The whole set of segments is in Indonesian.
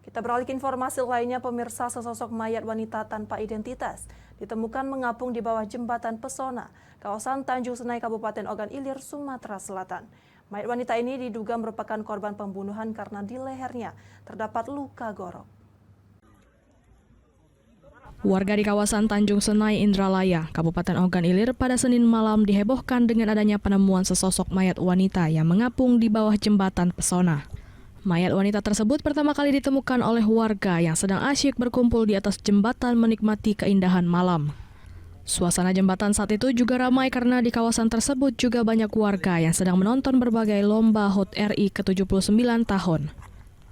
Kita beralih ke informasi lainnya, pemirsa, sesosok mayat wanita tanpa identitas ditemukan mengapung di bawah jembatan Pesona, kawasan Tanjung Senai, Kabupaten Ogan Ilir, Sumatera Selatan. Mayat wanita ini diduga merupakan korban pembunuhan karena di lehernya terdapat luka gorok. Warga di kawasan Tanjung Senai, Indralaya, Kabupaten Ogan Ilir pada Senin malam dihebohkan dengan adanya penemuan sesosok mayat wanita yang mengapung di bawah jembatan Pesona. Mayat wanita tersebut pertama kali ditemukan oleh warga yang sedang asyik berkumpul di atas jembatan menikmati keindahan malam. Suasana jembatan saat itu juga ramai karena di kawasan tersebut juga banyak warga yang sedang menonton berbagai lomba HUT RI ke-79 tahun.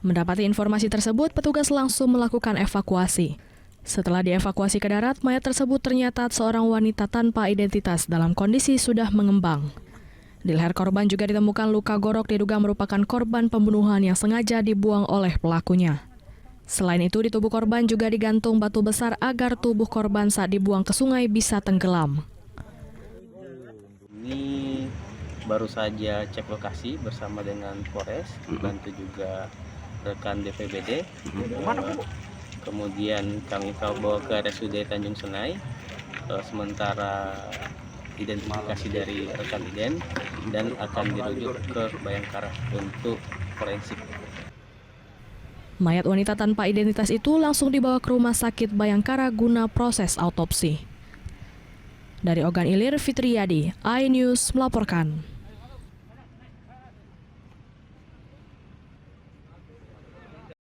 Mendapati informasi tersebut, petugas langsung melakukan evakuasi. Setelah dievakuasi ke darat, mayat tersebut ternyata seorang wanita tanpa identitas dalam kondisi sudah mengembang. Di leher korban juga ditemukan luka gorok diduga merupakan korban pembunuhan yang sengaja dibuang oleh pelakunya. Selain itu, di tubuh korban juga digantung batu besar agar tubuh korban saat dibuang ke sungai bisa tenggelam. Ini baru saja cek lokasi bersama dengan Polres, dibantu juga rekan BPBD. Kemudian kami bawa ke RSUD Tanjung Senai, sementara identifikasi dari rekan ident dan akan dirujuk ke Bayangkara untuk forensik. Mayat wanita tanpa identitas itu langsung dibawa ke rumah sakit Bayangkara guna proses autopsi. Dari Ogan Ilir, Fitriyadi, iNews melaporkan.